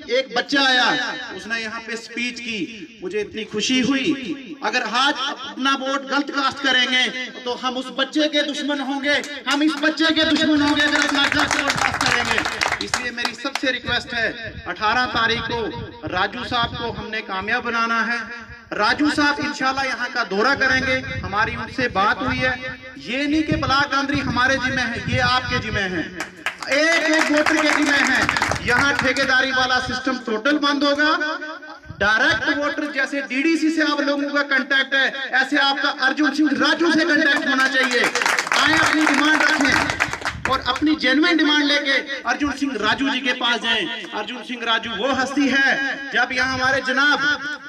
एक बच्चा आया, उसने यहाँ पे स्पीच की, मुझे इतनी खुशी हुई। अगर आज अपना वोट गलत कास्ट करेंगे तो हम उस बच्चे के दुश्मन होंगे, हम इस बच्चे के दुश्मन होंगे अगर अपना गलत वोट कास्ट करेंगे। इसलिए मेरी सबसे रिक्वेस्ट है, 18 तारीख को राजू साहब को हमने कामयाब बनाना है। राजू साहब इंशाल्लाह यहाँ का दौरा करेंगे, हमारी उनसे बात हुई है। ये नहीं कि ब्लॉक कांदरी हमारे जिम्मे है, ये आपके जिम्मे है, एक एक वोटर के जिम्मे है। यहाँ ठेकेदारी वाला सिस्टम टोटल बंद होगा। डायरेक्ट वोटर जैसे डीडीसी से आप लोगों का कांटेक्ट है, ऐसे आपका अर्जुन सिंह राजू से कांटेक्ट होना चाहिए। आए अपनी डिमांड रखें और अपनी जेन्युइन डिमांड लेके अर्जुन सिंह राजू जी के पास जाएं। अर्जुन सिंह राजू वो हस्ती है, जब यहाँ हमारे जनाब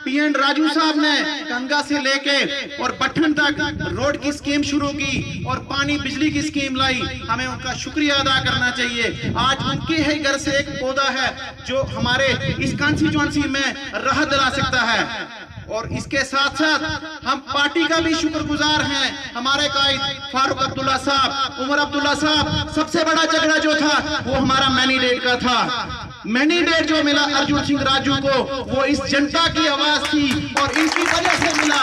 पीएन राजू साहब ने गंगा से लेके और बठन तक रोड की स्कीम शुरू की और पानी बिजली की स्कीम लाई, हमें उनका शुक्रिया अदा करना चाहिए। आज उनके ही घर से एक पौधा है जो हमारे इस कॉन्स्टिट्यूएंसी में राहत दिला सकता है। और इसके साथ साथ हम पार्टी का भी शुक्रगुजार हैं। हमारे कायद फारूक अब्दुल्ला साहब, उमर अब्दुल्ला साहब, सबसे बड़ा झगड़ा जो था वो हमारा मैनीडेट का था। मैनीडेट जो मिला अर्जुन सिंह राजू को, वो इस जनता की आवाज थी और इनकी वजह से मिला।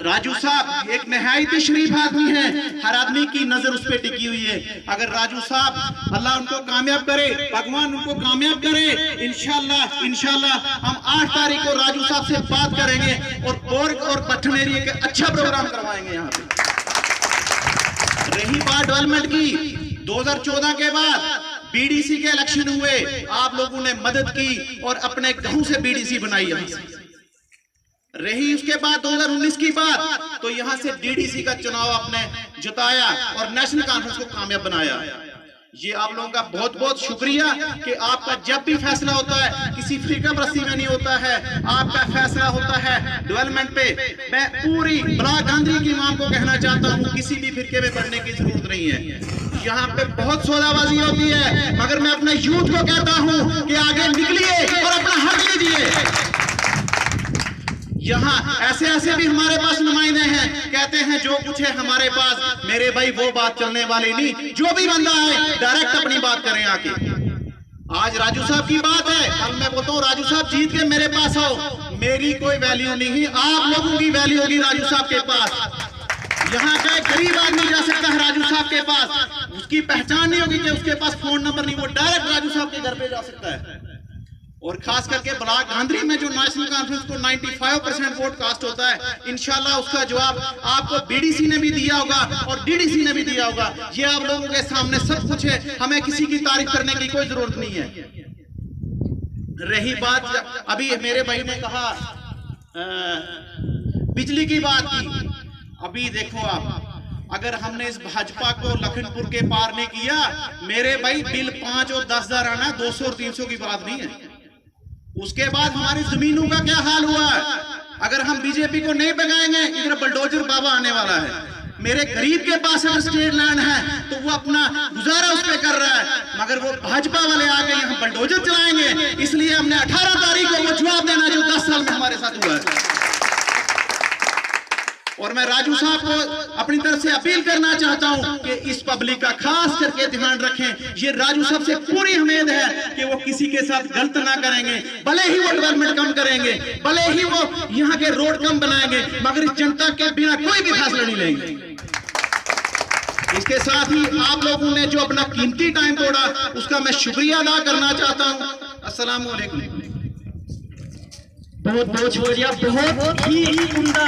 राजू साहब एक नहायत शरीफ आदमी है, हर आदमी की नजर उस पर टिकी हुई है। अगर राजू साहब अल्लाह उनको कामयाब करे, भगवान उनको कामयाब करे, इंशाल्लाह हम 8 तारीख को राजू साहब से बात करेंगे और बोर्ग और पट्टन एरिया के अच्छा प्रोग्राम करवाएंगे। यहाँ पे रही बात डेवलपमेंट की, 2014 के बाद बीडीसी के इलेक्शन हुए, आप लोगों ने मदद की और अपने गांव से बीडीसी बनाई। यहाँ से रही उसके बाद 2019 की बात, तो यहाँ से डीडीसी का चुनाव आपने जिताया और नेशनल कॉन्फ्रेंस को कामयाब बनाया। ये आप लोगों का बहुत बहुत शुक्रिया कि आपका जब भी फैसला होता है किसी फिरका परस्ती में नहीं होता है, आपका फैसला होता है डेवलपमेंट पे। मैं पूरी ब्लॉक कांदरी की इमाम को कहना चाहता हूँ, किसी भी फिरके में पढ़ने की जरूरत नहीं है। यहाँ पे बहुत सौदाबाजी होती है, मगर मैं अपने यूथ को कहता हूँ कि आगे निकलिए और अपना हक लीजिए। यहाँ ऐसे ऐसे भी हमारे पास नुमाइंदे हैं, कहते हैं जो कुछ है हमारे पास। मेरे भाई वो बात चलने वाली नहीं, जो भी बंदा है डायरेक्ट अपनी बात करें आके। आज राजू साहब की बात है, कल मैं बोलता हूँ राजू साहब जीत के मेरे पास आओ, मेरी कोई वैल्यू नहीं, आप लोगों की वैल्यू होगी राजू साहब के पास। यहाँ का एक गरीब आदमी जा सकता है राजू साहब के पास, उसकी पहचान नहीं होगी कि उसके पास फोन नंबर नहीं, वो डायरेक्ट राजू साहब के घर पे जा सकता है। और खास करके ब्लॉक कांदरी में जो नेशनल कॉन्फ्रेंस को 95% वोट कास्ट होता है, इंशाल्लाह उसका जवाब आपको बीडीसी ने भी दिया होगा और डीडीसी ने भी दिया होगा। ये आप लोगों के सामने सब कुछ है, हमें किसी की तारीफ करने की कोई जरूरत नहीं है। रही बात अभी मेरे भाई ने कहा बिजली की बात की, अभी देखो आप, अगर हमने इस भाजपा को लखनपुर के पार नहीं किया, मेरे भाई बिल 5 और 10 हजार आना, 200 और 300 की बात नहीं है। उसके बाद हमारी जमीनों का क्या हाल हुआ है, अगर हम बीजेपी को नहीं भगाएंगे, इधर बुलडोजर बाबा आने वाला है। मेरे गरीब के पास अगर स्टेट लैंड है तो वो अपना गुजारा उस पे कर रहा है, मगर वो भाजपा वाले आके यहाँ बुलडोजर चलाएंगे। इसलिए हमने 18 तारीख को वो जवाब देना जो 10 साल में हमारे साथ हुआ है। और मैं राजू साहब को अपनी तरफ से अपील करना चाहता हूं कि इस पब्लिक का खास करके ध्यान रखें। ये राजू साहब से पूरी उम्मीद है कि वो किसी के साथ गलत ना करेंगे, भले ही वो डेवलपमेंट कम करेंगे, भले ही वो यहाँ के रोड कम बनाएंगे, मगर इस जनता के बिना कोई भी फैसला नहीं लेंगे। इसके साथ ही आप लोगों ने जो अपना कीमती टाइम तोड़ा, उसका मैं शुक्रिया अदा करना चाहता हूँ। अस्सलाम वालेकुम। बहुत बहुत शुक्रिया, बहुत ही उम्दा।